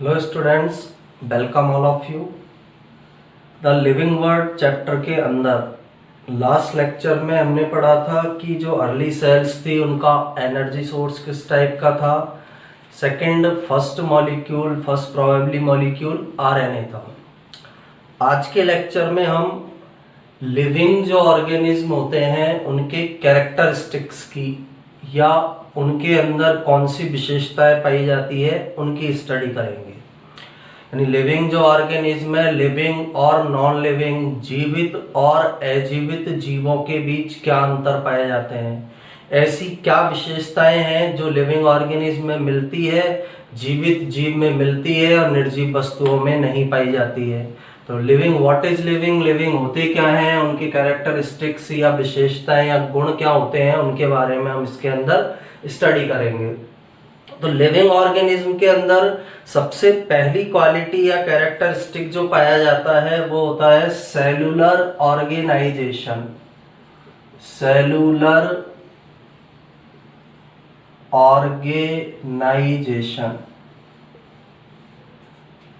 Hello students, welcome all of you. The living world chapter के अंदर last lecture में हमने पढ़ा था कि जो अर्ली सेल्स थी उनका एनर्जी सोर्स किस टाइप का था। Second, first molecule, first probably molecule RNA था। आज के लेक्चर में हम लिविंग जो ऑर्गेनिज्म होते हैं उनके कैरेक्टरिस्टिक्स की या उनके अंदर कौन सी विशेषताएं पाई जाती है उनकी स्टडी करेंगे। यानी लिविंग जो ऑर्गेनिज्म है, लिविंग और नॉन लिविंग, जीवित और अजीवित जीवों के बीच क्या अंतर पाए जाते हैं, ऐसी क्या विशेषताएं हैं जो लिविंग ऑर्गेनिज्म में मिलती है, जीवित जीव में मिलती है और निर्जीव वस्तुओं में नहीं पाई जाती है। तो living, what is living, living होते क्या हैं, उनकी कैरेक्टरिस्टिक्स या विशेषताएं या गुण क्या होते हैं, उनके बारे में हम इसके अंदर स्टडी करेंगे। तो लिविंग ऑर्गेनिज्म के अंदर सबसे पहली क्वालिटी या कैरेक्टरिस्टिक जो पाया जाता है वो होता है सेलुलर ऑर्गेनाइजेशन। Cellular organisation.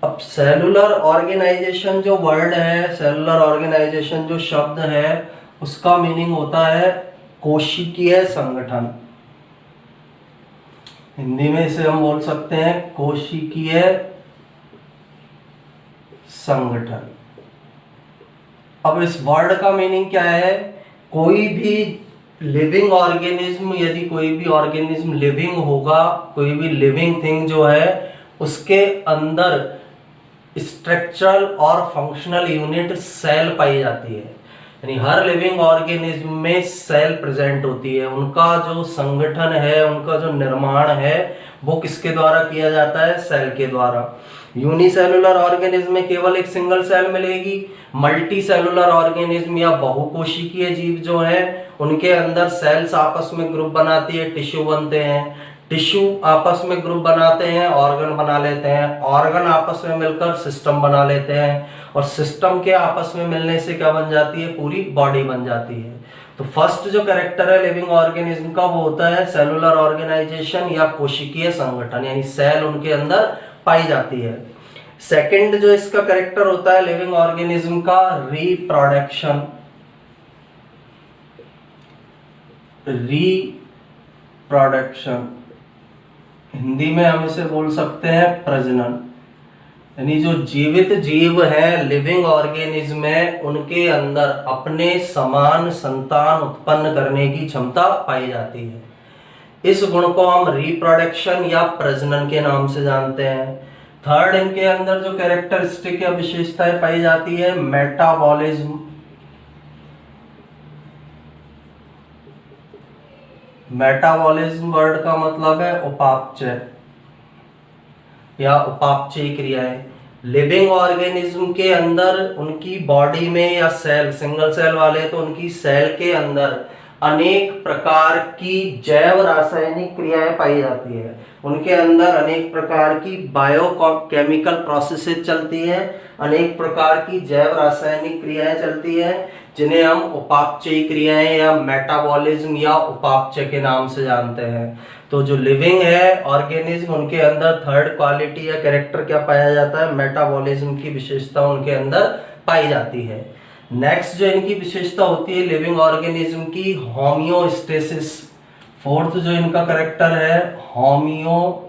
अब सेलुलर ऑर्गेनाइजेशन जो वर्ड है, सेलुलर ऑर्गेनाइजेशन जो शब्द है, उसका मीनिंग होता है कोशिकीय संगठन। हिंदी में इसे हम बोल सकते हैं कोशिकीय संगठन। अब इस वर्ड का मीनिंग क्या है? कोई भी लिविंग ऑर्गेनिज्म, यदि कोई भी ऑर्गेनिज्म लिविंग होगा, कोई भी लिविंग थिंग जो है, उसके अंदर स्ट्रक्चरल और फंक्शनल यूनिट सेल पाई जाती है। यानी हर लिविंग ऑर्गेनिज्म में सेल प्रेजेंट होती है। उनका जो संगठन है, उनका जो निर्माण है, वो किसके द्वारा किया जाता है? सेल के द्वारा। यूनिसेलुलर ऑर्गेनिज्म में केवल एक सिंगल सेल मिलेगी। मल्टी सेलुलर ऑर्गेनिज्म या बहुकोशिकीय जीव जो है, उनके अंदर सेल्स आपस में ग्रुप बनाती है, टिश्यू बनते हैं, टिश्यू आपस में ग्रुप बनाते हैं, ऑर्गन बना लेते हैं, ऑर्गन आपस में मिलकर सिस्टम बना लेते हैं, और सिस्टम के आपस में मिलने से क्या बन जाती है? पूरी बॉडी बन जाती है। तो फर्स्ट जो कैरेक्टर है लिविंग ऑर्गेनिज्म का वो होता है सेलुलर ऑर्गेनाइजेशन या कोशिकीय संगठन, यानी सेल उनके अंदर पाई जाती है। सेकंड जो इसका कैरेक्टर होता है लिविंग ऑर्गेनिज्म का, रिप्रोडक्शन। रिप्रोडक्शन, हिंदी में हम इसे बोल सकते हैं प्रजनन। यानी जो जीवित जीव है, लिविंग ऑर्गेनिज्म है, उनके अंदर अपने समान संतान उत्पन्न करने की क्षमता पाई जाती है। इस गुण को हम रिप्रोडक्शन या प्रजनन के नाम से जानते हैं। थर्ड, इनके अंदर जो कैरेक्टरिस्टिक या विशेषताएं पाई जाती है, मेटाबॉलिज्म। मेटाबॉलिज्म वर्ड का मतलब है उपापचय या उपापचय क्रियाएं। लिविंग ऑर्गेनिज्म के अंदर उनकी बॉडी में या सेल, सिंगल सेल वाले तो उनकी सेल के अंदर अनेक प्रकार की जैव रासायनिक क्रियाएं पाई जाती है। उनके अंदर अनेक प्रकार की बायोकेमिकल प्रोसेसेस चलती है, अनेक प्रकार की जैव रासायनिक क्रियाएं चलती है, जिन्हें हम उपापचयी क्रियाएं या मेटाबॉलिज्म या उपापचय के नाम से जानते हैं। तो जो लिविंग है ऑर्गेनिज्म, उनके अंदर थर्ड क्वालिटी या कैरेक्टर क्या पाया जाता है? मेटाबॉलिज्म की विशेषता उनके अंदर पाई जाती है। नेक्स्ट जो इनकी विशेषता होती है लिविंग ऑर्गेनिज्म की, होमियोस्टेसिस। फोर्थ जो इनका कैरेक्टर है होमियोस्टेसिस,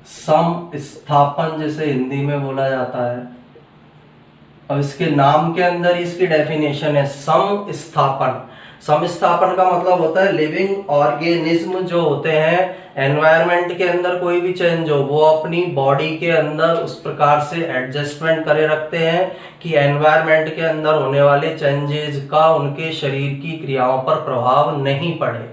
सम स्थापन जिसे हिंदी में बोला जाता है। अब इसके नाम के अंदर इसकी डेफिनेशन है सम स्थापन। सम स्थापन का मतलब होता है लिविंग ऑर्गेनिज्म जो होते हैं, एनवायरनमेंट के अंदर कोई भी चेंज हो, वो अपनी बॉडी के अंदर उस प्रकार से एडजस्टमेंट करे रखते हैं कि एनवायरनमेंट के अंदर होने वाले चेंजेस का उनके शरीर की क्रियाओं पर प्रभाव नहीं पड़े।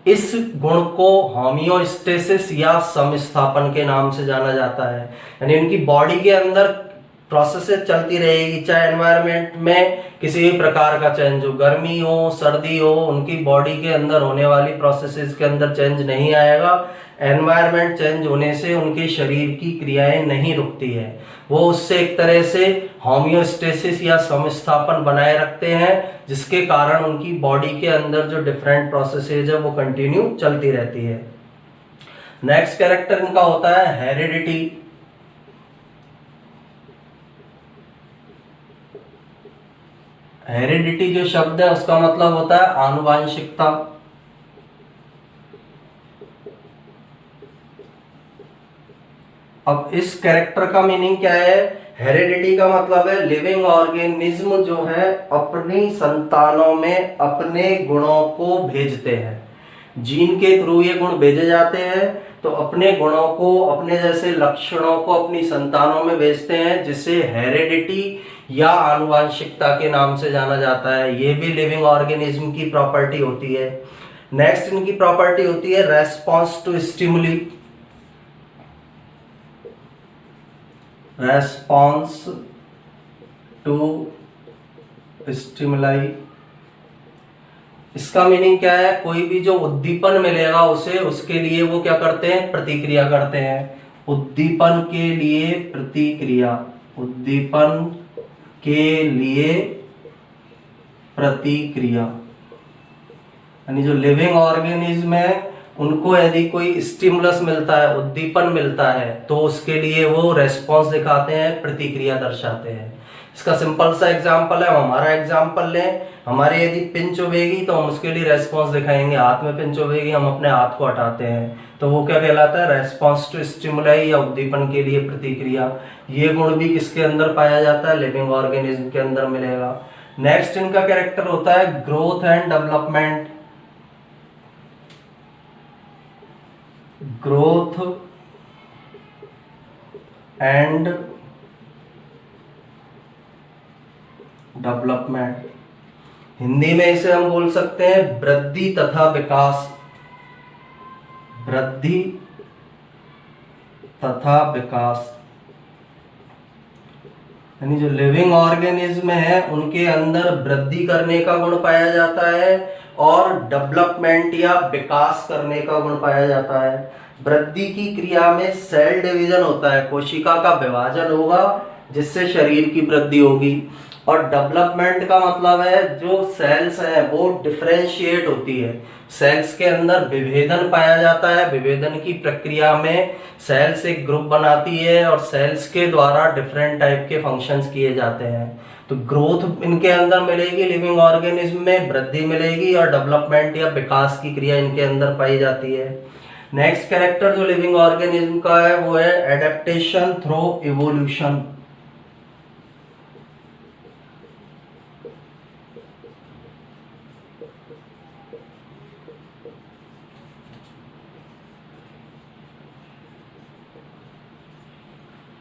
इस गुण को होमियोस्टेसिस या समस्थापन के नाम से जाना जाता है। यानी उनकी बॉडी के अंदर प्रोसेसेस चलती रहेगी, चाहे एनवायरनमेंट में किसी भी प्रकार का चेंज हो, गर्मी हो, सर्दी हो, उनकी बॉडी के अंदर होने वाली प्रोसेसेस के अंदर चेंज नहीं आएगा। एनवायरनमेंट चेंज होने से उनके शरीर की क्रियाएं नहीं रुकती है, वो उससे एक तरह से होमियोस्टेसिस या समस्थापन बनाए रखते हैं, जिसके कारण उनकी बॉडी के अंदर जो डिफरेंट प्रोसेसेस है वो कंटिन्यू चलती रहती है। नेक्स्ट कैरेक्टर इनका होता है हेरिडिटी। हेरिडिटी जो शब्द है उसका मतलब होता है आनुवांशिकता। अब इस कैरेक्टर का मीनिंग क्या है? हेरिडिटी का मतलब है लिविंग ऑर्गेनिज्म जो है अपनी संतानों में अपने गुणों को भेजते हैं, जीन के थ्रू ये गुण भेजे जाते हैं, तो अपने गुणों को, अपने जैसे लक्षणों को अपनी संतानों में भेजते हैं, जिसे हेरिडिटी या आनुवांशिकता के नाम से जाना जाता है। ये भी लिविंग ऑर्गेनिज्म की प्रॉपर्टी होती है। नेक्स्ट इनकी प्रॉपर्टी होती है response to stimuli. Response to stimuli, इसका मीनिंग क्या है? कोई भी जो उद्दीपन मिलेगा उसे, उसके लिए वो क्या करते हैं? प्रतिक्रिया करते हैं। उद्दीपन के लिए प्रतिक्रिया, उद्दीपन के लिए प्रतिक्रिया, यानी जो लिविंग ऑर्गेनिज्म है उनको यदि कोई स्टिमुलस मिलता है, उद्दीपन मिलता है, तो उसके लिए वो रेस्पॉन्स दिखाते हैं, प्रतिक्रिया दर्शाते हैं। इसका सिंपल सा एग्जांपल है, हम हमारा एग्जांपल लें। हमारे यदि पिन चुभेगी तो हम उसके लिए रेस्पॉन्स दिखाएंगे, हाथ में पिन चुभेगी हम अपने हाथ को हटाते हैं, तो वो क्या कहलाता है? रेस्पॉन्स टू स्टिमुलाई या उद्दीपन के लिए प्रतिक्रिया। ये गुण भी किसके अंदर पाया जाता है? लिविंग ऑर्गेनिज्म के अंदर मिलेगा। नेक्स्ट इनका कैरेक्टर होता है growth and development. Growth and development, Hindi में इसे हम बोल सकते हैं वृद्धि तथा विकास। वृद्धि तथा विकास, यानी जो लिविंग ऑर्गेनिज्म है उनके अंदर वृद्धि करने का गुण पाया जाता है और डेवलपमेंट या विकास करने का गुण पाया जाता है। वृद्धि की क्रिया में सेल डिवीजन होता है, कोशिका का विभाजन होगा जिससे शरीर की वृद्धि होगी। और डेवलपमेंट का मतलब है जो सेल्स है वो डिफरेंशिएट होती है, सेल्स के अंदर विभेदन पाया जाता है। विभेदन की प्रक्रिया में सेल्स एक ग्रुप बनाती है और सेल्स के द्वारा डिफरेंट टाइप के फंक्शंस किए जाते हैं। तो ग्रोथ इनके अंदर मिलेगी, लिविंग ऑर्गेनिज्म में वृद्धि मिलेगी, और डेवलपमेंट या विकास की क्रिया इनके अंदर पाई जाती है। नेक्स्ट कैरेक्टर जो लिविंग ऑर्गेनिज्म का है वो है एडेप्टेशन थ्रू इवोल्यूशन।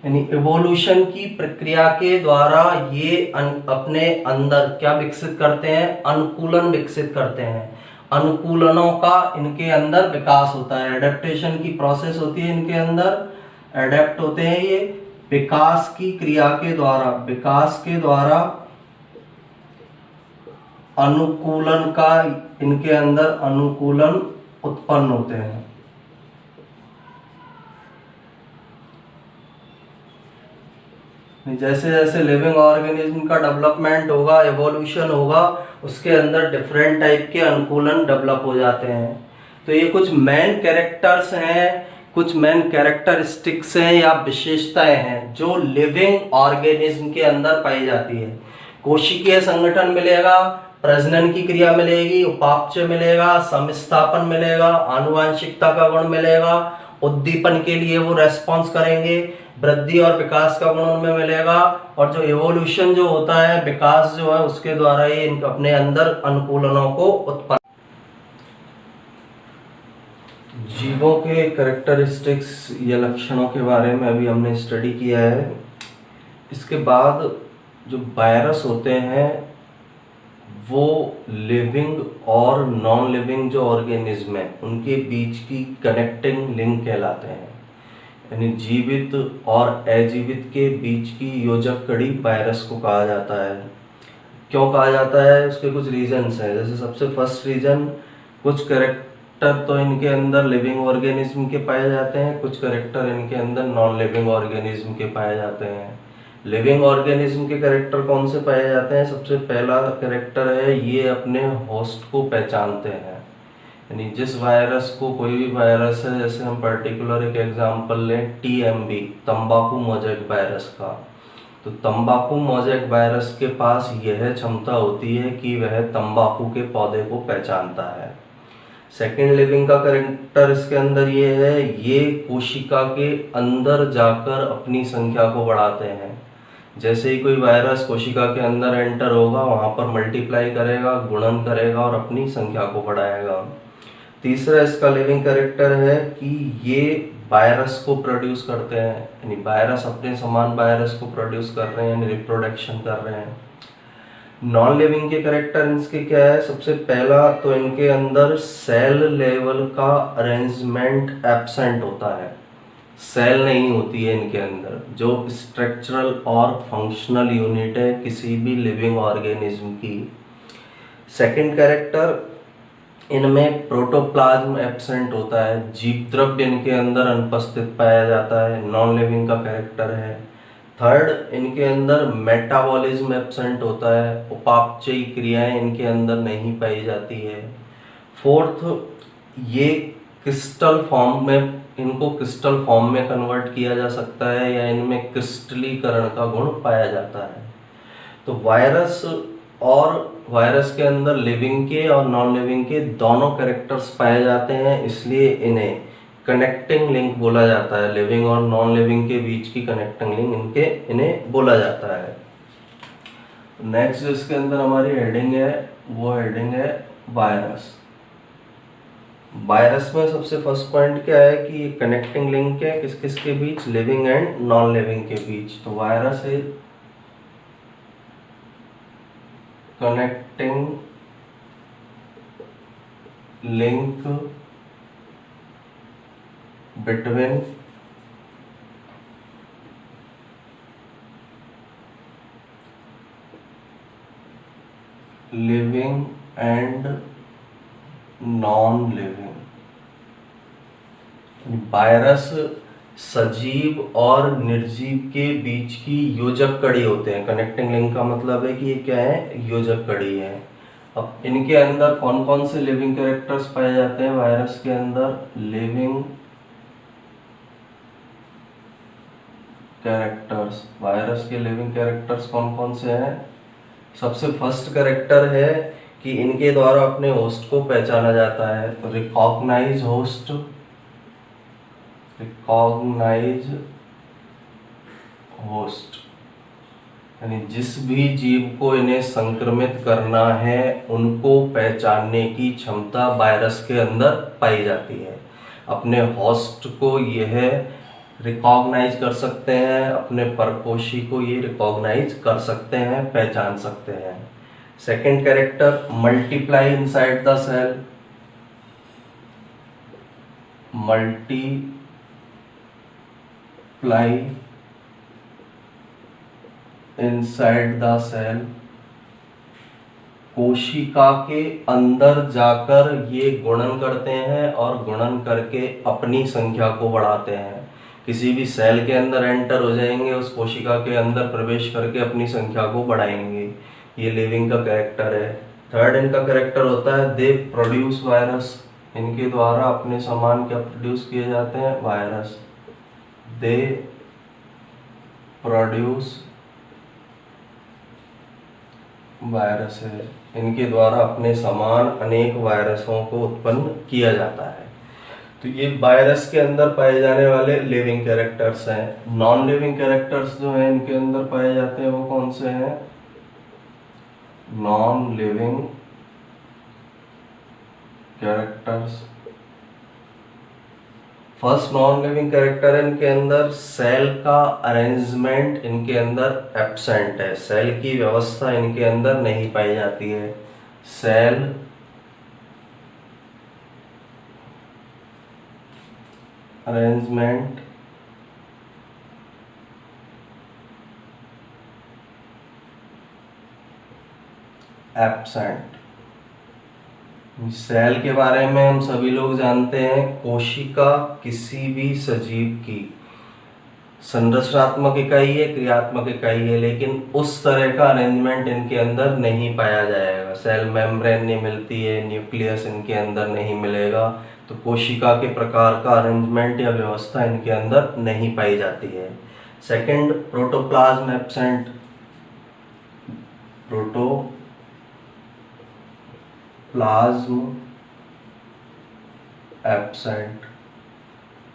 यानी इवोल्यूशन की प्रक्रिया के द्वारा ये अपने अंदर क्या विकसित करते हैं? अनुकूलन विकसित करते हैं। अनुकूलनों का इनके अंदर विकास होता है, एडेप्टेशन की प्रोसेस होती है इनके अंदर, एडेप्ट होते हैं ये विकास की क्रिया के द्वारा, विकास के द्वारा अनुकूलन का इनके अंदर अनुकूलन उत्पन्न होते हैं। जैसे जैसे लिविंग ऑर्गेनिज्म का डेवलपमेंट होगा, एवोल्यूशन होगा, उसके अंदर डिफरेंट टाइप के अनुकूलन डेवलप हो जाते हैं। तो ये कुछ मेन कैरेक्टर्स हैं, कुछ मेन कैरेक्टरिस्टिक्स हैं या विशेषताएं हैं जो लिविंग ऑर्गेनिज्म के अंदर पाई जाती है। कोशिकीय संगठन मिलेगा, प्रजनन की क्रिया मिलेगी, उपापचय मिलेगा, समस्थापन मिलेगा, आनुवांशिकता का गुण मिलेगा, उद्दीपन के लिए वो रेस्पॉन्स करेंगे, वृद्धि और विकास का गुण उनमें मिलेगा, और जो इवोल्यूशन जो होता है, विकास जो है, उसके द्वारा ही अपने अंदर अनुकूलनों को उत्पन्न। जीवों के कैरेक्टरिस्टिक्स या लक्षणों के बारे में अभी हमने स्टडी किया है। इसके बाद जो वायरस होते हैं वो लिविंग और नॉन लिविंग जो ऑर्गेनिज्म है उनके बीच की कनेक्टिंग लिंक कहलाते हैं। यानी जीवित और अजीवित के बीच की योजक कड़ी वायरस को कहा जाता है। क्यों कहा जाता है? उसके कुछ रीजंस हैं। जैसे सबसे फर्स्ट रीजन, कुछ कैरेक्टर तो इनके अंदर लिविंग ऑर्गेनिज्म के पाए जाते हैं, कुछ कैरेक्टर इनके अंदर नॉन लिविंग ऑर्गेनिज्म के पाए जाते हैं। लिविंग ऑर्गेनिज्म के कैरेक्टर कौन से पाए जाते हैं? सबसे पहला कैरेक्टर है ये अपने होस्ट को पहचानते हैं। यानी जिस वायरस को, कोई भी वायरस है, जैसे हम पर्टिकुलर एक एग्जांपल लें TMV, तंबाकू मोज़ेक वायरस का, तो तंबाकू मोज़ेक वायरस के पास यह क्षमता होती है कि वह तंबाकू के पौधे को पहचानता है। सेकेंड लिविंग का कैरेक्टर इसके अंदर ये है, ये कोशिका के अंदर जाकर अपनी संख्या को बढ़ाते हैं। जैसे ही कोई वायरस कोशिका के अंदर एंटर होगा, वहाँ पर मल्टीप्लाई करेगा, गुणन करेगा और अपनी संख्या को बढ़ाएगा। तीसरा इसका लिविंग कैरेक्टर है कि ये वायरस को प्रोड्यूस करते हैं, यानी वायरस अपने समान वायरस को प्रोड्यूस कर रहे हैं, यानी रिप्रोडक्शन कर रहे हैं। नॉन लिविंग के कैरेक्टर इनके क्या है? सबसे पहला तो इनके अंदर सेल लेवल का अरेंजमेंट एब्सेंट होता है, सेल नहीं होती है इनके अंदर, जो स्ट्रक्चरल और फंक्शनल यूनिट है किसी भी लिविंग ऑर्गेनिज्म की। सेकंड कैरेक्टर, इनमें प्रोटोप्लाज्म एब्सेंट होता है, जीव द्रव्य इनके अंदर अनुपस्थित पाया जाता है, नॉन लिविंग का कैरेक्टर है। थर्ड, इनके अंदर मेटाबॉलिज्म एब्सेंट होता है, उपापचयी क्रियाएं इनके अंदर नहीं पाई जाती है। फोर्थ, ये क्रिस्टल फॉर्म में, इनको क्रिस्टल फॉर्म में कन्वर्ट किया जा सकता है या इनमें क्रिस्टलीकरण का गुण पाया जाता है। तो वायरस के अंदर लिविंग के और नॉन लिविंग के दोनों कैरेक्टर्स पाए जाते हैं, इसलिए इन्हें कनेक्टिंग लिंक बोला जाता है। लिविंग और नॉन लिविंग के बीच की कनेक्टिंग लिंक इन्हें बोला जाता है। नेक्स्ट जो इसके अंदर हमारी हेडिंग है, वो हेडिंग है वायरस। वायरस में सबसे फर्स्ट पॉइंट क्या है कि ये कनेक्टिंग लिंक है किस किस के बीच? लिविंग एंड नॉन लिविंग के बीच। तो वायरस है connecting link between living and non living. Virus सजीव और निर्जीव के बीच की योजक कड़ी होते हैं। कनेक्टिंग लिंक का मतलब है कि ये क्या है? योजक कड़ी है। अब इनके अंदर कौन कौन से लिविंग कैरेक्टर्स पाए जाते हैं? वायरस के अंदर लिविंग कैरेक्टर्स, वायरस के लिविंग कैरेक्टर्स कौन कौन से हैं? सबसे फर्स्ट कैरेक्टर है कि इनके द्वारा अपने होस्ट को पहचाना जाता है। तो रिकॉग्नाइज होस्ट, रिकॉग्नाइज होस्ट, यानी जिस भी जीव को इन्हें संक्रमित करना है उनको पहचानने की क्षमता वायरस के अंदर पाई जाती है। अपने होस्ट को यह रिकॉग्नाइज कर सकते हैं, अपने परपोषी को ये रिकॉग्नाइज कर सकते हैं, पहचान सकते हैं। Second character, multiply inside the cell, multiply inside the cell, कोशिका के अंदर जाकर ये गुणन करते हैं और गुणन करके अपनी संख्या को बढ़ाते हैं। किसी भी सेल के अंदर एंटर हो जाएंगे, उस कोशिका के अंदर प्रवेश करके अपनी संख्या को बढ़ाएंगे। ये लिविंग का कैरेक्टर है। थर्ड इनका कैरेक्टर होता है दे प्रोड्यूस वायरस, इनके द्वारा अपने सामान क्या प्रोड्यूस किए जाते हैं? वायरस। दे प्रोड्यूस वायरस है, इनके द्वारा अपने समान अनेक वायरसों को उत्पन्न किया जाता है। तो ये वायरस के अंदर पाए जाने वाले लिविंग कैरेक्टर्स हैं। नॉन लिविंग कैरेक्टर्स जो हैं इनके अंदर पाए जाते हैं वो कौन से हैं? Non living characters, first non living character इनके अंदर सेल का अरेंजमेंट इनके अंदर एब्सेंट है, सेल की व्यवस्था इनके अंदर नहीं पाई जाती है। Cell arrangement absent. सेल के बारे में हम सभी लोग जानते हैं, कोशिका किसी भी सजीव की संरचनात्मक इकाई है, क्रियात्मक इकाई है, लेकिन उस तरह का अरेंजमेंट इनके अंदर नहीं पाया जाएगा। सेल मेम्ब्रेन नहीं मिलती है, न्यूक्लियस इनके अंदर नहीं मिलेगा, तो कोशिका के प्रकार का अरेंजमेंट या व्यवस्था इनके अंदर नहीं पाई जाती है। Second, protoplasm absent. Protoplasm absent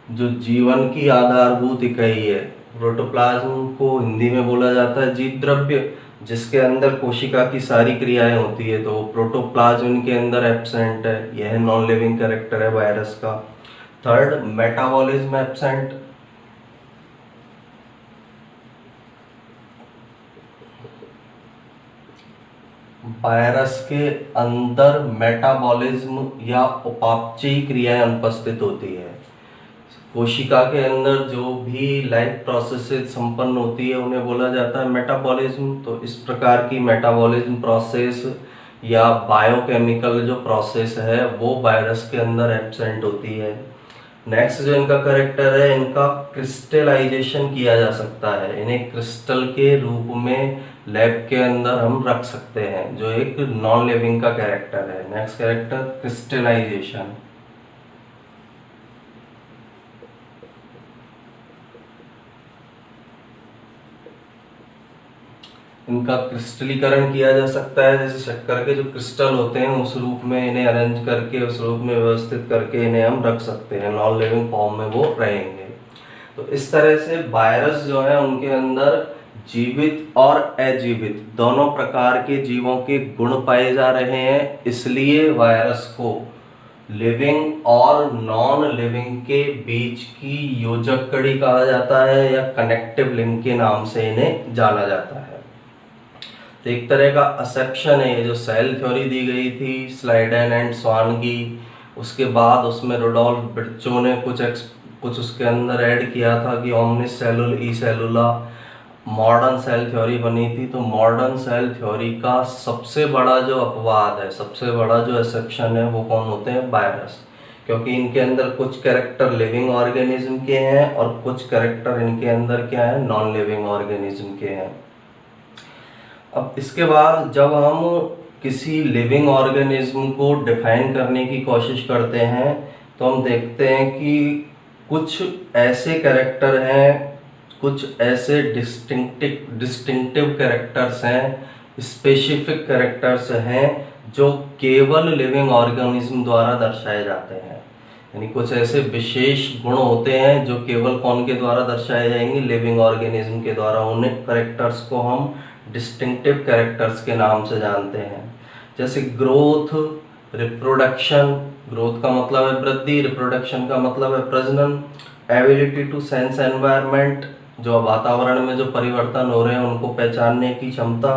जो जीवन की आधारभूत इकाई है। प्रोटोप्लाज्म को हिंदी में बोला जाता है जीव द्रव्य, जिसके अंदर कोशिका की सारी क्रियाएं होती है, तो प्रोटोप्लाज्म इनके अंदर एब्सेंट है। यह नॉन लिविंग कैरेक्टर है वायरस का। Third, metabolism absent. वायरस के अंदर मेटाबॉलिज्म या उपापचयी क्रियाएं अनुपस्थित होती है। कोशिका के अंदर जो भी लाइफ प्रोसेसेस संपन्न होती है उन्हें बोला जाता है मेटाबॉलिज्म। तो इस प्रकार की मेटाबॉलिज्म प्रोसेस या बायोकेमिकल जो प्रोसेस है वो वायरस के अंदर एब्सेंट होती है। नेक्स्ट जो इनका करेक्टर है, इनका क्रिस्टलाइजेशन किया जा सकता है। इन्हें क्रिस्टल के रूप में लैब के अंदर हम रख सकते हैं, जो एक नॉन लिविंग का कैरेक्टर है। Next character, crystallization. इनका क्रिस्टलीकरण किया जा सकता है, जैसे शक्कर के जो क्रिस्टल होते हैं उस रूप में इन्हें अरेंज करके, उस रूप में व्यवस्थित करके इन्हें हम रख सकते हैं, नॉन लिविंग फॉर्म में वो रहेंगे। तो इस तरह से वायरस जो है उनके अंदर जीवित और अजीवित दोनों प्रकार के जीवों के गुण पाए जा रहे हैं। इसलिए वायरस को लिविंग और नॉन लिविंग के बीच की योजक कड़ी कहा जाता है, या कनेक्टिव लिंक के नाम से इन्हें जाना जाता है। तो एक तरह का असेप्शन है ये, जो सेल थ्योरी दी गई थी स्लाइडेन एंड स्वान की, उसके बाद उसमें रुडोल्फ विर्चो ने कुछ उसके अंदर ऐड किया था कि ओमनिस सेलुल ई सेलुला मॉडर्न सेल थ्योरी बनी थी। तो मॉडर्न सेल थ्योरी का सबसे बड़ा जो अपवाद है, सबसे बड़ा जो एक्सेप्शन है, वो कौन होते हैं? वायरस। क्योंकि इनके अंदर कुछ कैरेक्टर लिविंग ऑर्गेनिज्म के हैं और कुछ कैरेक्टर इनके अंदर क्या है? नॉन लिविंग ऑर्गेनिज्म के हैं। अब इसके बाद जब हम किसी लिविंग ऑर्गेनिज्म को डिफाइन करने की कोशिश करते हैं तो हम देखते हैं कि कुछ ऐसे कैरेक्टर हैं, कुछ ऐसे डिस्टिंक्टिव कैरेक्टर्स हैं, स्पेसिफिक कैरेक्टर्स हैं जो केवल लिविंग ऑर्गेनिज्म द्वारा दर्शाए जाते हैं। यानी कुछ ऐसे विशेष गुण होते हैं जो केवल कौन के द्वारा दर्शाए जाएंगे? लिविंग ऑर्गेनिज्म के द्वारा। उन्हें कैरेक्टर्स को हम डिस्टिंक्टिव कैरेक्टर्स के नाम से जानते हैं, जैसे ग्रोथ, रिप्रोडक्शन। ग्रोथ का मतलब है वृद्धि, रिप्रोडक्शन का मतलब है प्रजनन। एबिलिटी टू सेंस एनवायरनमेंट, जो वातावरण में जो परिवर्तन हो रहे हैं उनको पहचानने की क्षमता।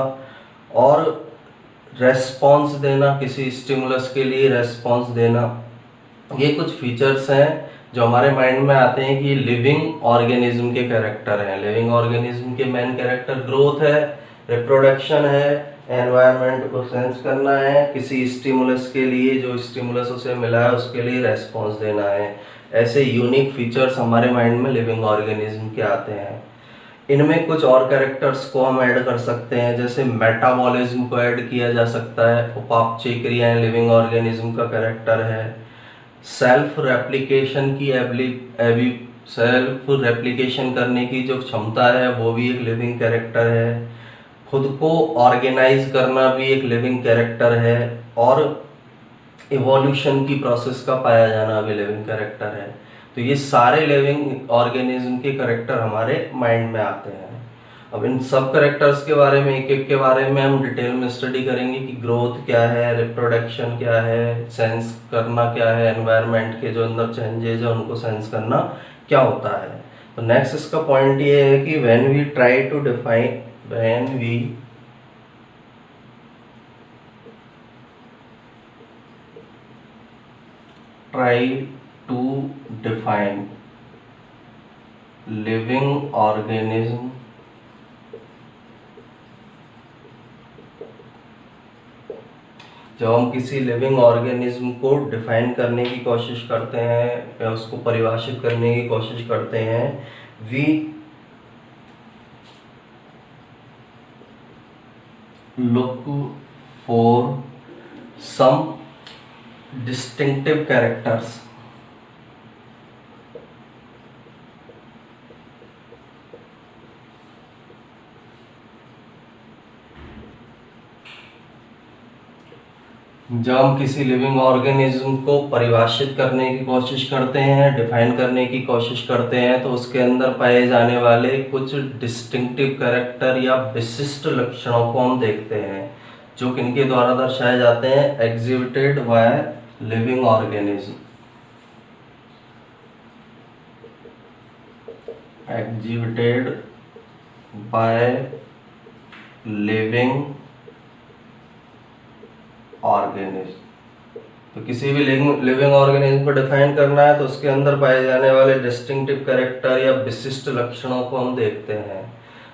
और रेस्पॉन्स देना, किसी स्टिमुलस के लिए रेस्पॉन्स देना। ये कुछ फीचर्स हैं जो हमारे माइंड में आते हैं कि लिविंग ऑर्गेनिज्म के कैरेक्टर हैं। लिविंग ऑर्गेनिज्म के मेन कैरेक्टर ग्रोथ है, रिप्रोडक्शन है, एनवायरनमेंट को सेंस करना है, किसी स्टिमुलस के लिए, जो स्टिमुलस उसे मिला है उसके लिए रेस्पॉन्स देना है। ऐसे यूनिक फीचर्स हमारे माइंड में लिविंग ऑर्गेनिज्म के आते हैं। इनमें कुछ और कैरेक्टर्स को हम ऐड कर सकते हैं, जैसे मेटाबॉलिज्म को ऐड किया जा सकता है। उपापचयी क्रियाएं लिविंग ऑर्गेनिज्म का कैरेक्टर है। सेल्फ रेप्लिकेशन की सेल्फ रेप्लिकेशन करने की जो क्षमता है वो भी एक लिविंग कैरेक्टर है। खुद को ऑर्गेनाइज करना भी एक लिविंग कैरेक्टर है। और इवोल्यूशन की प्रोसेस का पाया जाना भी लिविंग कैरेक्टर है। तो ये सारे लिविंग ऑर्गेनिज्म के कैरेक्टर हमारे माइंड में आते हैं। अब इन सब कैरेक्टर्स के बारे में, एक एक के बारे में हम डिटेल में स्टडी करेंगे कि ग्रोथ क्या है, रिप्रोडक्शन क्या है, सेंस करना क्या है, एनवायरनमेंट के जो अंदर चेंजेस है उनको सेंस करना क्या होता है। तो नेक्स्ट इसका पॉइंट ये है कि when we try to define living organism जब हम किसी लिविंग ऑर्गेनिज्म को डिफाइन करने की कोशिश करते हैं या उसको परिभाषित करने की कोशिश करते हैं, we look for some distinctive characters. जब हम किसी लिविंग ऑर्गेनिज्म को परिभाषित करने की कोशिश करते हैं, डिफाइन करने की कोशिश करते हैं, तो उसके अंदर पाए जाने वाले कुछ डिस्टिंक्टिव कैरेक्टर या विशिष्ट लक्षणों को हम देखते हैं, जो किनके द्वारा दर्शाए जाते हैं, exhibited by living organism, exhibited by living organism. तो किसी भी लिविंग ऑर्गेनिज्म को डिफाइन करना है तो उसके अंदर पाए जाने वाले डिस्टिंक्टिव कैरेक्टर या विशिष्ट लक्षणों को हम देखते हैं।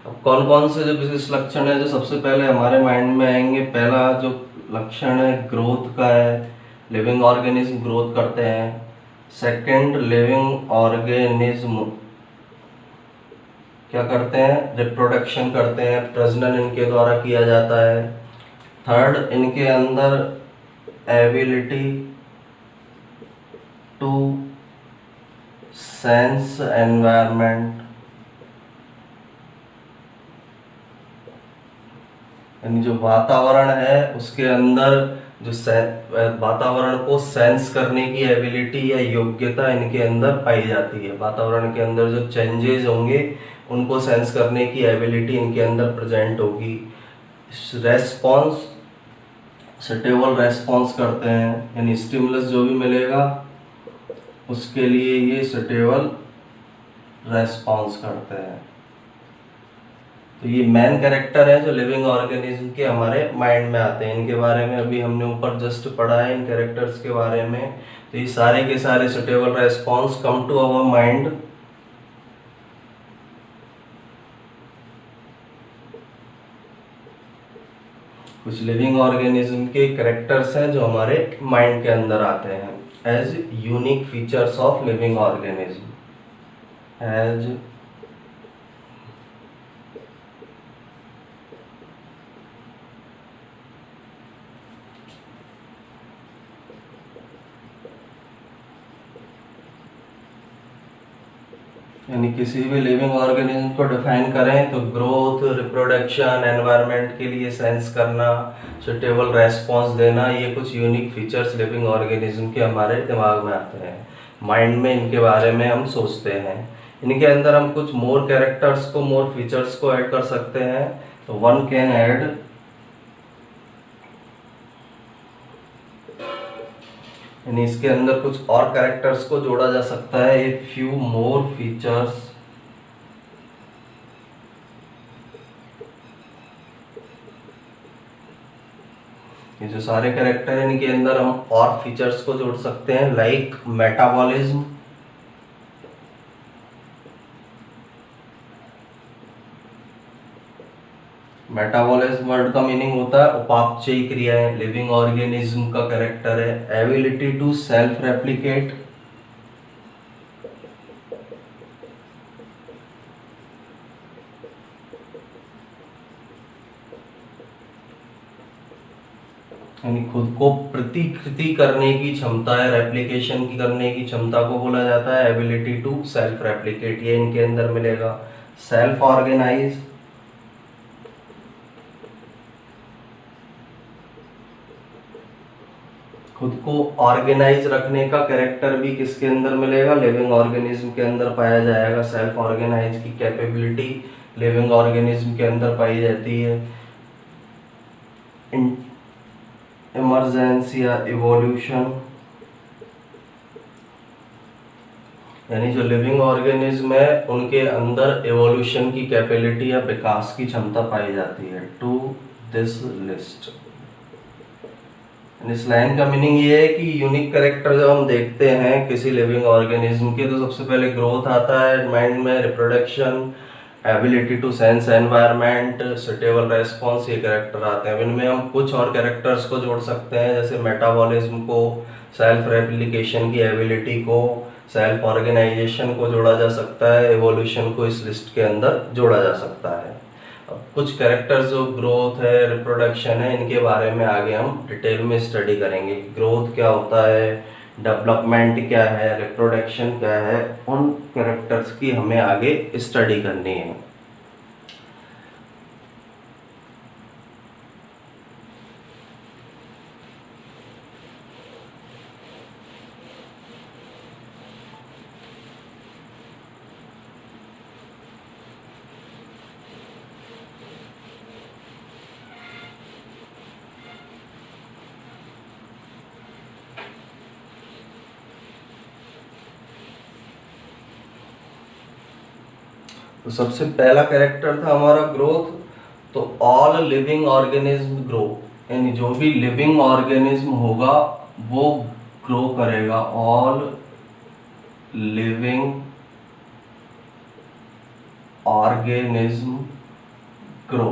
अब कौन कौन से जो विशिष्ट लक्षण है जो सबसे पहले हमारे माइंड में आएंगे, पहला जो लक्षण है ग्रोथ का है, लिविंग ऑर्गेनिज्म ग्रोथ करते हैं। सेकंड, लिविंग ऑर्गेनिज्म क्या करते हैं, रिप्रोडक्शन करते हैं, प्रजनन इनके द्वारा किया जाता है। थर्ड, इनके अंदर एबिलिटी टू सेंस एनवायरनमेंट, यानी जो वातावरण है उसके अंदर जो वातावरण को सेंस करने की एबिलिटी या योग्यता इनके अंदर पाई जाती है। वातावरण के अंदर जो चेंजेस होंगे उनको सेंस करने की एबिलिटी इनके अंदर प्रेजेंट होगी। रेस्पॉन्स, सटेबल रेस्पॉन्स करते हैं, यानी स्टिमुलस जो भी मिलेगा उसके लिए ये सटेबल रेस्पॉन्स करते हैं। तो ये मेन कैरेक्टर है जो लिविंग ऑर्गेनिज्म के हमारे माइंड में आते हैं। इनके बारे में अभी हमने ऊपर जस्ट पढ़ा है इन कैरेक्टर्स के बारे में। तो ये सारे के सारे suitable response come to our mind कुछ लिविंग ऑर्गेनिज्म के कैरेक्टर्स हैं जो हमारे माइंड के अंदर आते हैं as unique features of living organism, as यानी किसी भी लिविंग ऑर्गेनिज्म को डिफाइन करें तो ग्रोथ, रिप्रोडक्शन, एनवायरनमेंट के लिए सेंस करना, सुटेबल रेस्पॉन्स देना, ये कुछ यूनिक फीचर्स लिविंग ऑर्गेनिज्म के हमारे दिमाग में आते हैं, माइंड में इनके बारे में हम सोचते हैं। इनके अंदर हम कुछ मोर कैरेक्टर्स को, मोर फीचर्स को ऐड कर सकते हैं। तो वन कैन ऐड यानी इसके अंदर कुछ और कैरेक्टर्स को जोड़ा जा सकता है। ए फ्यू मोर फीचर्स ये जो सारे कैरेक्टर हैं इनके अंदर हम और फीचर्स को जोड़ सकते हैं, लाइक मेटाबॉलिज्म, मेटाबॉलिज्म वर्ड का मीनिंग होता है उपापचयी क्रियाएं। लिविंग ऑर्गेनिज्म का कैरेक्टर है एबिलिटी टू सेल्फ रेप्लिकेट, यानी खुद को प्रतिकृति करने की क्षमता है, रेप्लिकेशन की करने की क्षमता को बोला जाता है एबिलिटी टू सेल्फ रेप्लिकेट, ये इनके अंदर मिलेगा। सेल्फ ऑर्गेनाइज, खुद को ऑर्गेनाइज रखने का कैरेक्टर भी किसके अंदर मिलेगा, लिविंग ऑर्गेनिज्म के अंदर पाया जाएगा। सेल्फ ऑर्गेनाइज की कैपेबिलिटी लिविंग ऑर्गेनिज्म के अंदर पाई जाती है। इमरजेंस या इवोल्यूशन, यानी जो लिविंग ऑर्गेनिज्म है उनके अंदर इवोल्यूशन की कैपेबिलिटी या विकास की क्षमता पाई जाती है। टू दिस लिस्ट, इस लाइन का मीनिंग ये है कि यूनिक कैरेक्टर जब हम देखते हैं किसी लिविंग ऑर्गेनिज्म के, तो सबसे पहले ग्रोथ आता है माइंड में, reproduction, ability to sense environment, suitable response, ये कैरेक्टर आते हैं। इनमें हम कुछ और कैरेक्टर्स को जोड़ सकते हैं, जैसे मेटाबॉलिज्म को, सेल्फ रेप्लिकेशन की एबिलिटी को, सेल्फ ऑर्गेनाइजेशन को जोड़ा जा सकता है, एवोल्यूशन को इस लिस्ट के अंदर जोड़ा जा सकता है। अब कुछ कैरेक्टर्स जो ग्रोथ है, रिप्रोडक्शन है, इनके बारे में आगे हम डिटेल में स्टडी करेंगे। ग्रोथ क्या होता है, डेवलपमेंट क्या है, रिप्रोडक्शन क्या है, उन कैरेक्टर्स की हमें आगे स्टडी करनी है। तो सबसे पहला कैरेक्टर था हमारा ग्रोथ। तो ऑल लिविंग ऑर्गेनिज्म ग्रो, यानी जो भी लिविंग ऑर्गेनिज्म होगा वो ग्रो करेगा। All living organism grow.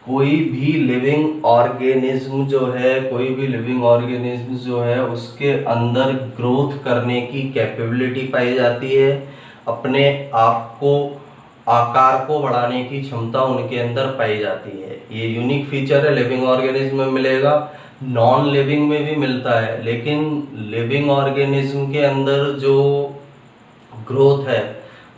कोई भी लिविंग ऑर्गेनिज्म जो है, कोई भी लिविंग ऑर्गेनिज्म जो है उसके अंदर ग्रोथ करने की कैपेबिलिटी पाई जाती है। अपने आप को, आकार को बढ़ाने की क्षमता उनके अंदर पाई जाती है। ये यूनिक फीचर है, लिविंग ऑर्गेनिज्म में मिलेगा, नॉन लिविंग में भी मिलता है। लेकिन लिविंग ऑर्गेनिज्म के अंदर जो ग्रोथ है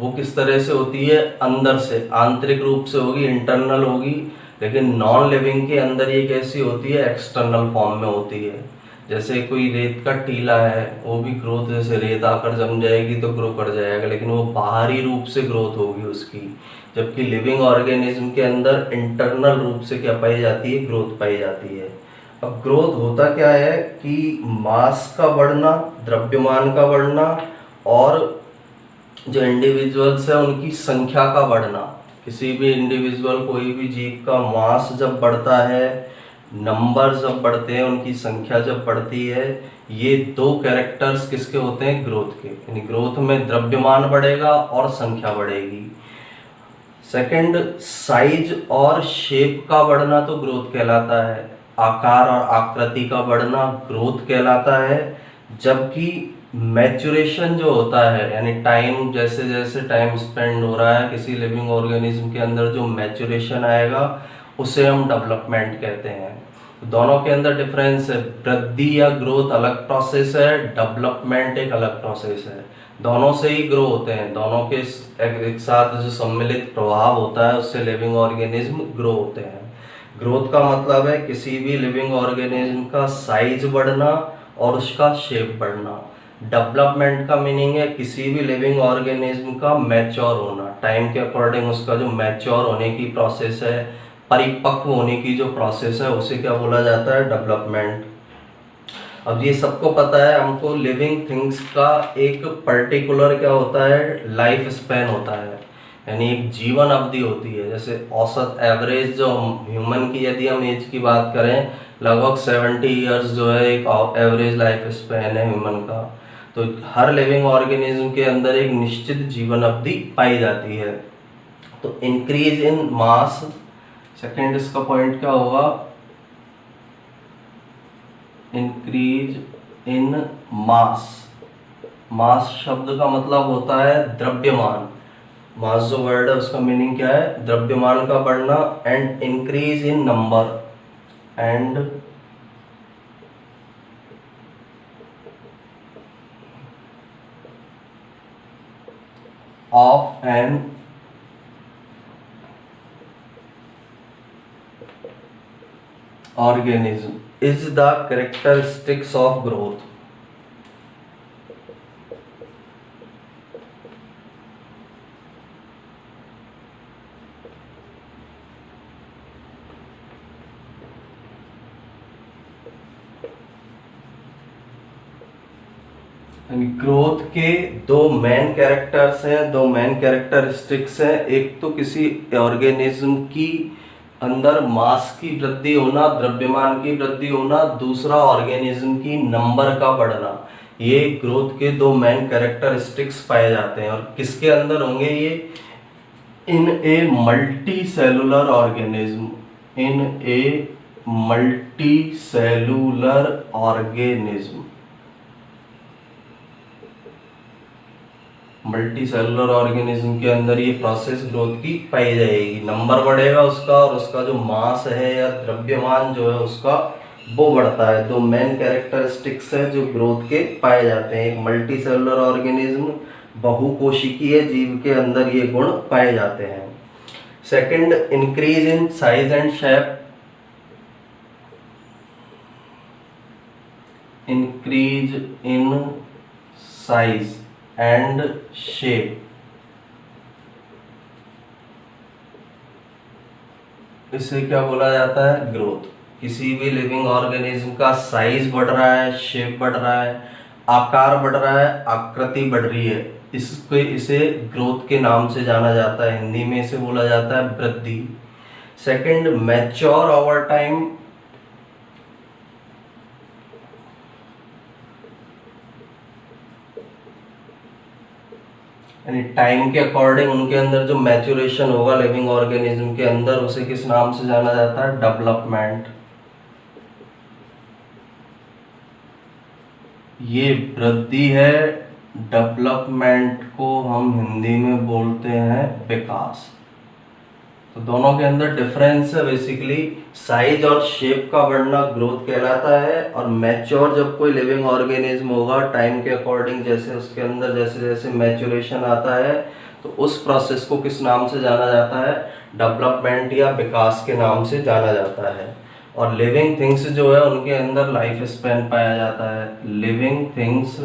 वो किस तरह से होती है, अंदर से, आंतरिक रूप से होगी, इंटरनल होगी। लेकिन नॉन लिविंग के अंदर ये कैसी होती है, एक्सटर्नल फॉर्म में होती है। जैसे कोई रेत का टीला है, वो भी ग्रोथ, जैसे रेत आकर जम जाएगी तो ग्रो कर जाएगा, लेकिन वो बाहरी रूप से ग्रोथ होगी उसकी। जबकि लिविंग ऑर्गेनिज्म के अंदर इंटरनल रूप से क्या पाई जाती है, ग्रोथ पाई जाती है। अब ग्रोथ होता क्या है कि मास का बढ़ना, द्रव्यमान का बढ़ना, और जो इंडिविजुअल्स है उनकी संख्या का बढ़ना। किसी भी इंडिविजुअल, कोई भी जीव का मास जब बढ़ता है, नंबर जब बढ़ते हैं, उनकी संख्या जब बढ़ती है, ये दो कैरेक्टर्स किसके होते हैं, ग्रोथ के। यानी ग्रोथ में द्रव्यमान बढ़ेगा और संख्या बढ़ेगी। सेकंड, साइज और शेप का बढ़ना तो ग्रोथ कहलाता है, आकार और आकृति का बढ़ना ग्रोथ कहलाता है। जबकि मैच्योरेशन जो होता है, यानी टाइम, जैसे जैसे टाइम स्पेंड हो रहा है किसी लिविंग ऑर्गेनिज्म के अंदर, जो मैच्योरेशन आएगा उसे हम डेवलपमेंट कहते हैं। दोनों के अंदर डिफरेंस है, वृद्धि या ग्रोथ अलग प्रोसेस है, डेवलपमेंट एक अलग प्रोसेस है। दोनों से ही ग्रो होते हैं, दोनों के एक साथ जो सम्मिलित प्रभाव होता है उससे लिविंग ऑर्गेनिज्म ग्रो होते हैं। ग्रोथ का मतलब है किसी भी लिविंग ऑर्गेनिज्म का साइज बढ़ना और उसका शेप बढ़ना। डेवलपमेंट का मीनिंग है किसी भी लिविंग ऑर्गेनिज्म का मैच्योर होना, टाइम के अकॉर्डिंग उसका जो मैच्योर होने की प्रोसेस है, परिपक्व होने की जो प्रोसेस है, उसे क्या बोला जाता है, डेवलपमेंट। अब ये सबको पता है हमको, लिविंग थिंग्स का एक पर्टिकुलर क्या होता है, लाइफ स्पैन होता है, यानी एक जीवन अवधि होती है। जैसे औसत एवरेज जो ह्यूमन की यदि हम एज की बात करें, लगभग 70 ईयर्स जो है एक एवरेज लाइफ स्पैन है ह्यूमन का। तो हर लिविंग ऑर्गेनिज्म के अंदर एक निश्चित जीवन अवधि पाई जाती है। तो इंक्रीज इन मास, सेकेंड इसका पॉइंट क्या होगा, इंक्रीज इन मास। मास शब्द का मतलब होता है द्रव्यमान। मास जो वर्ड है उसका मीनिंग क्या है, द्रव्यमान का बढ़ना। And increase in number, and of an organism is the characteristics of growth। Growth के दो मेन कैरेक्टर्स हैं, दो मेन कैरेक्टरिस्टिक्स हैं। एक तो किसी ऑर्गेनिज्म की अंदर मास की वृद्धि होना, द्रव्यमान की वृद्धि होना, दूसरा ऑर्गेनिज्म की नंबर का बढ़ना। ये ग्रोथ के दो मेन कैरेक्टरिस्टिक्स पाए जाते हैं। और किसके अंदर होंगे ये, in a multi cellular organism, in a multi cellular organism. Multi cellular organism के अंदर ये प्रोसेस ग्रोथ की पाई जाएगी। नंबर बढ़ेगा उसका और उसका जो मास है या द्रव्यमान जो है उसका वो बढ़ता है। दो मेन कैरेक्टरिस्टिक्स है जो ग्रोथ के पाए जाते हैं। एक मल्टी सेलुलर ऑर्गेनिज्म बहुकोशिकीय जीव के अंदर ये गुण पाए जाते हैं। Second, increase in size and shape. Increase in size and shape, इसे क्या बोला जाता है? ग्रोथ। किसी भी लिविंग ऑर्गेनिज्म का साइज बढ़ रहा है, शेप बढ़ रहा है, आकार बढ़ रहा है, आकृति बढ़ रही है, इसे ग्रोथ के नाम से जाना जाता है। हिंदी में इसे बोला जाता है वृद्धि। Second, mature over time. यानी टाइम के अकॉर्डिंग उनके अंदर जो मैच्योरेशन होगा लिविंग ऑर्गेनिज्म के अंदर, उसे किस नाम से जाना जाता है? डेवलपमेंट। ये वृद्धि है। डेवलपमेंट को हम हिंदी में बोलते हैं विकास। तो दोनों के अंदर डिफरेंस है बेसिकली। साइज और शेप का बढ़ना ग्रोथ कहलाता है, और मैच्योर जब कोई लिविंग ऑर्गेनिज्म होगा टाइम के अकॉर्डिंग, जैसे उसके अंदर जैसे जैसे मैच्योरेशन आता है, तो उस प्रोसेस को किस नाम से जाना जाता है? डेवलपमेंट या विकास के नाम से जाना जाता है। और लिविंग थिंग्स जो है उनके अंदर लाइफ स्पैन पाया जाता है। Living things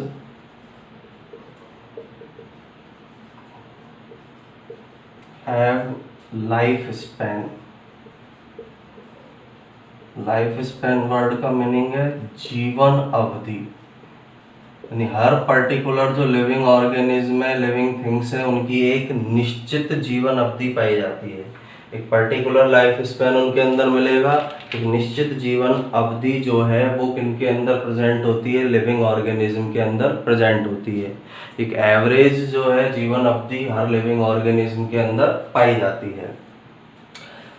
have life span. Life span word का मीनिंग है जीवन अवधि। यानी हर पर्टिकुलर जो लिविंग ऑर्गेनिज्म है, लिविंग थिंग्स है, उनकी एक निश्चित जीवन अवधि पाई जाती है। एक पर्टिकुलर लाइफ स्पैन उनके अंदर मिलेगा। एक निश्चित जीवन अवधि जो है वो किनके अंदर प्रेजेंट होती है? लिविंग ऑर्गेनिज्म के अंदर प्रेजेंट होती है। एक एवरेज जो है जीवन अवधि हर लिविंग ऑर्गेनिज्म के अंदर पाई जाती है।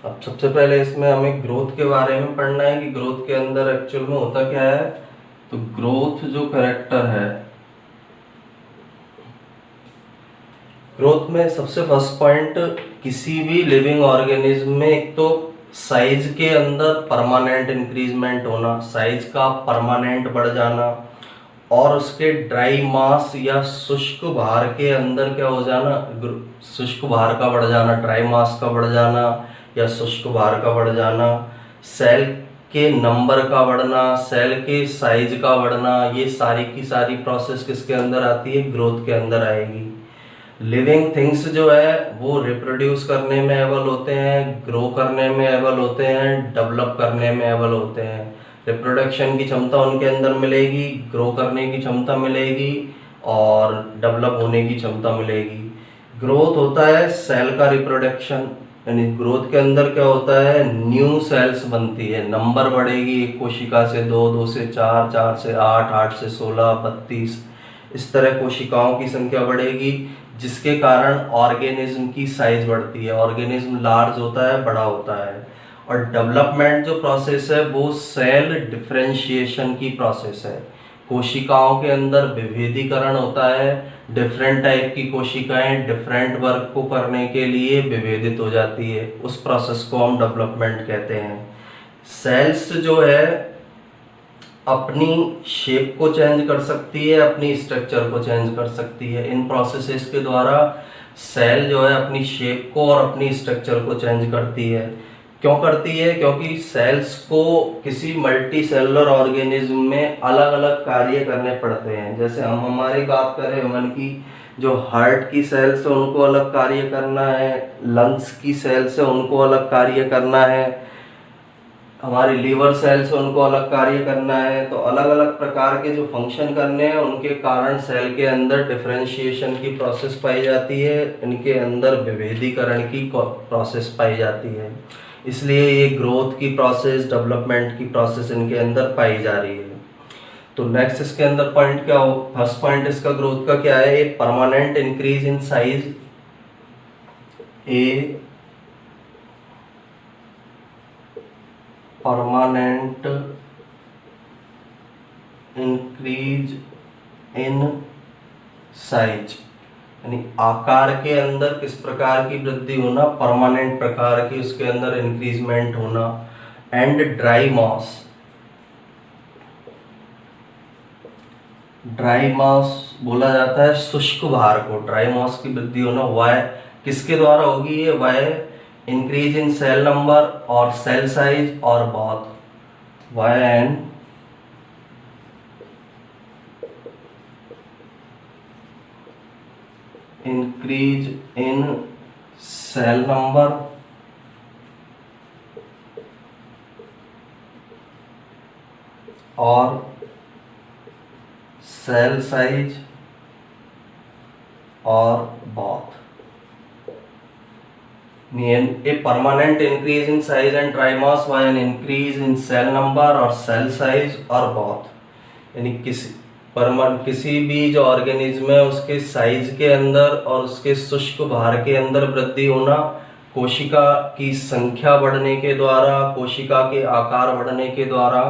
अब सबसे पहले इसमें हमें ग्रोथ के बारे में पढ़ना है कि ग्रोथ के अंदर एक्चुअल में होता क्या है। तो ग्रोथ जो कैरेक्टर है, ग्रोथ में सबसे फर्स्ट पॉइंट, किसी भी लिविंग ऑर्गेनिज्म में एक तो साइज के अंदर परमानेंट इंक्रीजमेंट होना, साइज का परमानेंट बढ़ जाना, और उसके ड्राई मास या शुष्क भार के अंदर क्या हो जाना? शुष्क भार का बढ़ जाना, ड्राई मास का बढ़ जाना या शुष्क भार का बढ़ जाना, सेल के नंबर का बढ़ना, सेल के साइज का बढ़ना, ये सारी की सारी प्रोसेस किसके अंदर आती है? ग्रोथ के अंदर आएगी। लिविंग थिंग्स जो है वो रिप्रोड्यूस करने में एबल होते हैं, ग्रो करने में एबल होते हैं, डेवलप करने में एबल होते हैं। रिप्रोडक्शन की क्षमता उनके अंदर मिलेगी, ग्रो करने की क्षमता मिलेगी और डेवलप होने की क्षमता मिलेगी। ग्रोथ होता है सेल का रिप्रोडक्शन, यानी ग्रोथ के अंदर क्या होता है? न्यू सेल्स बनती है, नंबर बढ़ेगी। एक कोशिका से 2, 2 से 4, 4 से 8, 8 से 16, 32, इस तरह कोशिकाओं की संख्या बढ़ेगी, जिसके कारण ऑर्गेनिज्म की साइज बढ़ती है। ऑर्गेनिज्म लार्ज होता है, बड़ा होता है। और डेवलपमेंट जो प्रोसेस है वो सेल डिफरेंशिएशन की प्रोसेस है। कोशिकाओं के अंदर विभेदीकरण होता है, डिफरेंट टाइप की कोशिकाएं डिफरेंट वर्क को करने के लिए विभेदित हो जाती है, उस प्रोसेस को हम डेवलपमेंट कहते हैं। सेल्स जो है अपनी शेप को चेंज कर सकती है, अपनी स्ट्रक्चर को चेंज कर सकती है। इन प्रोसेसेस के द्वारा सेल जो है अपनी शेप को और अपनी स्ट्रक्चर को चेंज करती है। क्यों करती है? क्योंकि सेल्स को किसी मल्टी सेलुलर ऑर्गेनिज्म में अलग अलग कार्य करने पड़ते हैं। जैसे हम हमारी बात करें ह्यूमन की, जो हार्ट की सेल्स है उनको अलग कार्य करना है, लंग्स की सेल्स है उनको अलग कार्य करना है, हमारी लीवर सेल्स है उनको अलग कार्य करना है। तो अलग अलग प्रकार के जो फंक्शन करने हैं उनके कारण सेल के अंदर डिफरेंशिएशन की प्रोसेस पाई जाती है, इनके अंदर विभेदीकरण की प्रोसेस पाई जाती है। इसलिए ये ग्रोथ की प्रोसेस, डेवलपमेंट की प्रोसेस इनके अंदर पाई जा रही है। तो नेक्स्ट इसके अंदर पॉइंट क्या हो? फर्स्ट पॉइंट इसका ग्रोथ का क्या है? A permanent increase in size, a permanent increase in size यानी आकार के अंदर किस प्रकार की वृद्धि होना, परमानेंट प्रकार की उसके अंदर इंक्रीजमेंट होना। एंड ड्राई मास, ड्राई मास बोला जाता है शुष्क भार को, ड्राई मास की वृद्धि होना वाय किसके द्वारा होगी, ये by increase in cell number और सेल साइज और बहुत by and increase in cell number और सेल साइज और बहुत। A permanent increase in size and trimers by an increase in cell number और cell size और बहुत, यानी किसी भी जो ऑर्गेनिज्म है उसके साइज के अंदर और उसके शुष्क भार के अंदर वृद्धि होना, कोशिका की संख्या बढ़ने के द्वारा, कोशिका के आकार बढ़ने के द्वारा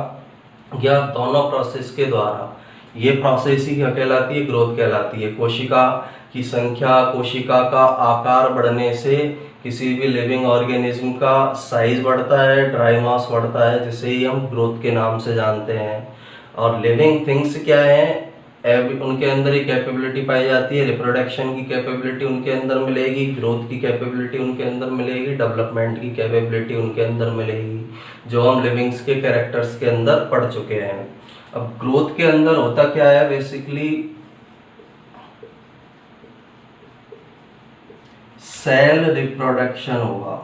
या दोनों प्रोसेस के द्वारा। ये प्रोसेस ही क्या कहलाती है, ग्रोथ कहलाती है। कोशिका की संख्या, कोशिका का आकार बढ़ने से किसी भी लिविंग ऑर्गेनिज्म का साइज बढ़ता है, ड्राई मास बढ़ता है, जिसे ही हम ग्रोथ के नाम से जानते हैं। और लिविंग थिंग्स क्या है, उनके अंदर ही कैपेबिलिटी पाई जाती है, रिप्रोडक्शन की कैपेबिलिटी उनके अंदर मिलेगी, ग्रोथ की कैपेबिलिटी उनके अंदर मिलेगी, डेवलपमेंट की कैपेबिलिटी उनके अंदर मिलेगी, जो हम लिविंग्स के कैरेक्टर्स के अंदर पढ़ चुके हैं। अब ग्रोथ के अंदर होता क्या है, बेसिकली सेल रिप्रोडक्शन होगा,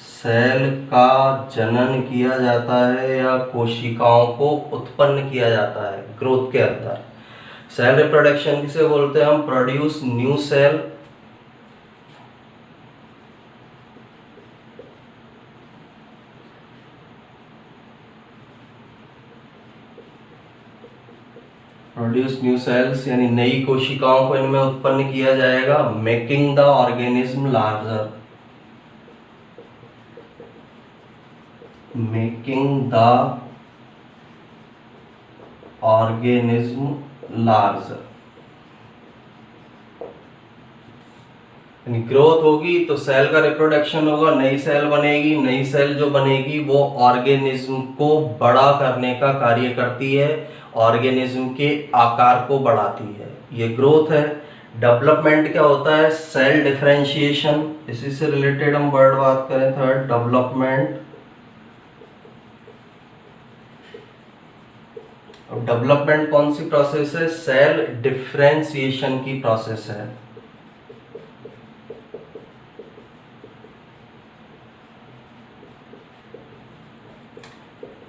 सेल का जनन किया जाता है या कोशिकाओं को उत्पन्न किया जाता है ग्रोथ के अंदर। सेल रिप्रोडक्शन किसे बोलते हैं हम, produce new cell, produce new cells, यानी नई कोशिकाओं को इनमें उत्पन्न किया जाएगा। Making the organism larger, making the organism larger, यानी ग्रोथ होगी तो सेल का रिप्रोडक्शन होगा, नई सेल बनेगी, नई सेल जो बनेगी वो ऑर्गेनिज्म को बड़ा करने का कार्य करती है, ऑर्गेनिज्म के आकार को बढ़ाती है, ये ग्रोथ है। डेवलपमेंट क्या होता है, सेल डिफरेंशिएशन, इसी से रिलेटेड हम वर्ड बात करें थर्ड, डेवलपमेंट। अब डेवलपमेंट कौन सी प्रोसेस है, सेल डिफरेंशिएशन की प्रोसेस है।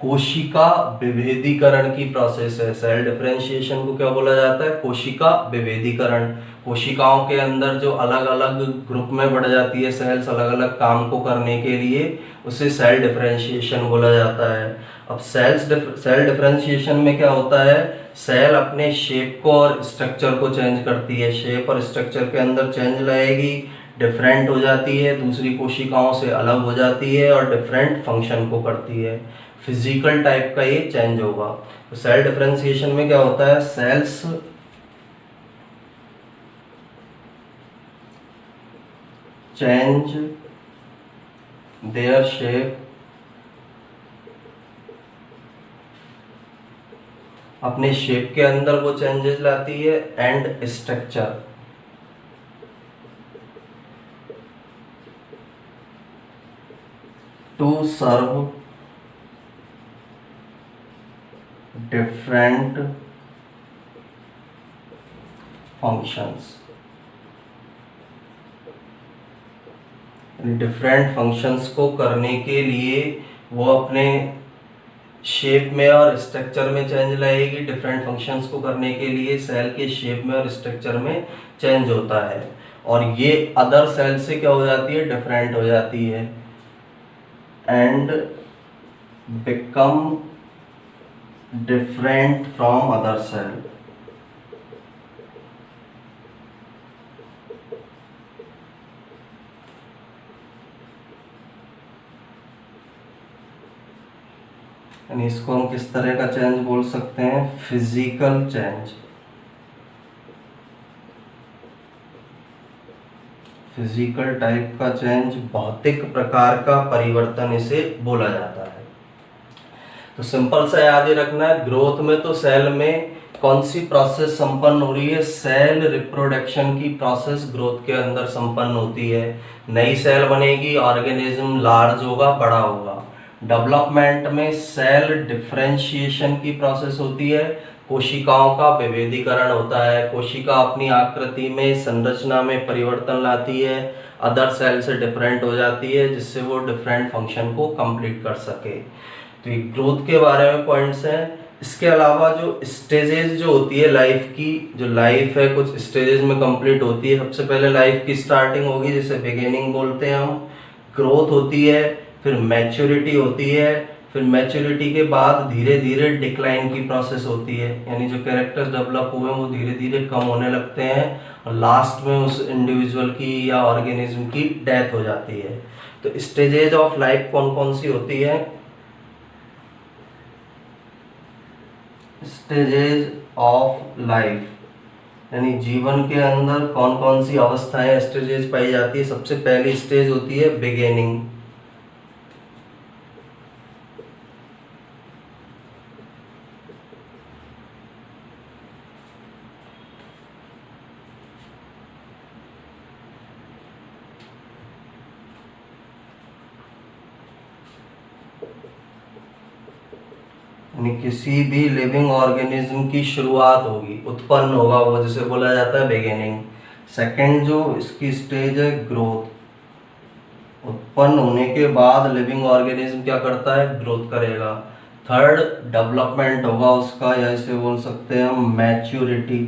कोशिका विभेदीकरण की प्रोसेस है। सेल डिफरेंशिएशन को क्या बोला जाता है, कोशिका विभेदीकरण। कोशिकाओं के अंदर जो अलग अलग ग्रुप में बढ़ जाती है सेल्स अलग अलग काम को करने के लिए, उसे सेल डिफरेंशिएशन बोला जाता है। अब सेल डिफरेंशिएशन में क्या होता है, सेल अपने शेप को और स्ट्रक्चर को चेंज करती है, शेप और स्ट्रक्चर के अंदर चेंज लाएगी, डिफरेंट हो जाती है, दूसरी कोशिकाओं से अलग हो जाती है और डिफरेंट फंक्शन को करती है। फिजिकल टाइप का ये चेंज होगा। तो सेल डिफरेंशिएशन में क्या होता है, सेल्स चेंज देयर शेप, अपने शेप के अंदर वो चेंजेस लाती है, and structure, to serve different functions, different functions को करने के लिए वो अपने शेप में और स्ट्रक्चर में चेंज लाएगी। डिफरेंट फंक्शंस को करने के लिए सेल के शेप में और स्ट्रक्चर में चेंज होता है, और ये अदर सेल से क्या हो जाती है, डिफरेंट हो जाती है, and become different from other cell. यानी इसको हम किस तरह का चेंज बोल सकते हैं, फिजिकल चेंज। फिजिकल टाइप का चेंज, भौतिक प्रकार का परिवर्तन इसे बोला जाता है। तो सिंपल सा याद ही रखना है, ग्रोथ में तो सेल में कौन सी प्रोसेस संपन्न हो रही है, सेल रिप्रोडक्शन की प्रोसेस ग्रोथ के अंदर संपन्न होती है। नई सेल बनेगी, ऑर्गेनिज्म लार्ज होगा, बड़ा होगा। डेवलपमेंट में सेल डिफरेंशिएशन की प्रोसेस होती है, कोशिकाओं का विभेदीकरण होता है, कोशिका अपनी आकृति में, संरचना में परिवर्तन लाती है, अदर सेल से डिफरेंट हो जाती है, जिससे वो डिफरेंट फंक्शन को कंप्लीट कर सके। तो ये ग्रोथ के बारे में पॉइंट्स हैं। इसके अलावा जो स्टेजेस जो होती है लाइफ की, जो लाइफ है कुछ स्टेजेस में कंप्लीट होती है। सबसे पहले लाइफ की स्टार्टिंग होगी, जिसे बिगिनिंग बोलते हैं हम। ग्रोथ होती है, फिर मैच्योरिटी होती है, फिर मैच्योरिटी के बाद धीरे धीरे डिक्लाइन की प्रोसेस होती है, यानी जो कैरेक्टर्स डेवलप हुए हैं वो धीरे धीरे कम होने लगते हैं और लास्ट में उस इंडिविजुअल की या ऑर्गेनिज्म की डेथ हो जाती है। तो स्टेजेज ऑफ लाइफ कौन कौन सी होती है? स्टेजेज ऑफ लाइफ यानी जीवन के अंदर कौन कौन सी अवस्थाएं, स्टेजेज पाई जाती है। सबसे पहली स्टेज होती है बिगिनिंग। यानी किसी भी लिविंग ऑर्गेनिज्म की शुरुआत होगी, उत्पन्न होगा वो, जिसे बोला जाता है बिगिनिंग। सेकंड जो इसकी स्टेज है ग्रोथ। उत्पन्न होने के बाद लिविंग ऑर्गेनिज्म क्या करता है? ग्रोथ करेगा। थर्ड डेवलपमेंट होगा उसका, या इसे बोल सकते हैं हम मैच्योरिटी।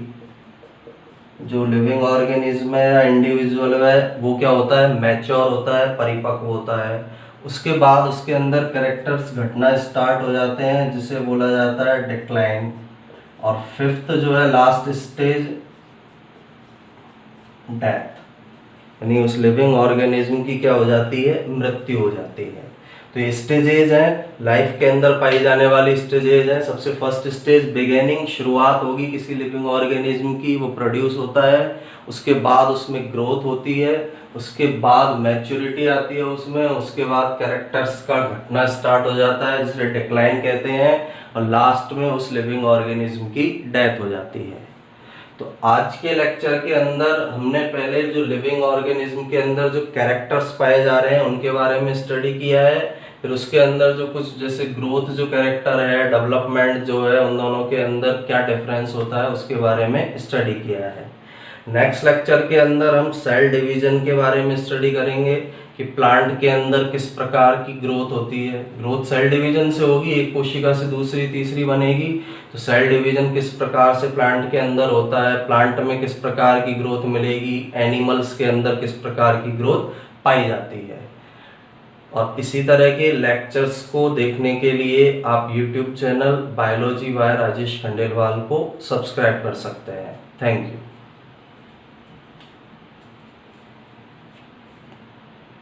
जो लिविंग ऑर्गेनिज्म है या इंडिविजुअल है वो क्या होता है? मैच्योर होता है, परिपक्व होता है। उसके बाद उसके अंदर कैरेक्टर्स घटना स्टार्ट हो जाते हैं, जिसे बोला जाता है डिक्लाइन। और फिफ्थ जो है लास्ट स्टेज डेथ, यानी उस लिविंग ऑर्गेनिज्म की क्या हो जाती है? मृत्यु हो जाती है। तो ये स्टेजेज हैं, लाइफ के अंदर पाई जाने वाली स्टेजेज हैं। सबसे फर्स्ट स्टेज बिगिनिंग, शुरुआत होगी किसी लिविंग ऑर्गेनिज्म की, वो प्रोड्यूस होता है। उसके बाद उसमें ग्रोथ होती है, उसके बाद मैच्योरिटी आती है उसमें, उसके बाद कैरेक्टर्स का घटना स्टार्ट हो जाता है जिसे डिक्लाइन कहते हैं, और लास्ट में उस लिविंग ऑर्गेनिज्म की डेथ हो जाती है। तो आज के लेक्चर के अंदर हमने पहले जो लिविंग ऑर्गेनिज्म के अंदर जो कैरेक्टर्स पाए जा रहे हैं उनके बारे में स्टडी किया है। फिर उसके अंदर जो कुछ जैसे ग्रोथ जो कैरेक्टर है, डेवलपमेंट जो है, उन दोनों के अंदर क्या डिफरेंस होता है उसके बारे में स्टडी किया है। नेक्स्ट लेक्चर के अंदर हम सेल डिवीजन के बारे में स्टडी करेंगे कि प्लांट के अंदर किस प्रकार की ग्रोथ होती है। ग्रोथ सेल डिवीजन से होगी, एक कोशिका से दूसरी तीसरी बनेगी। तो सेल डिवीजन किस प्रकार से प्लांट के अंदर होता है, प्लांट में किस प्रकार की ग्रोथ मिलेगी, एनिमल्स के अंदर किस प्रकार की ग्रोथ पाई जाती है। और इसी तरह के लेक्चर्स को देखने के लिए आप YouTube channel biology by Rajesh Khandelwal को सब्सक्राइब कर सकते हैं। Thank you.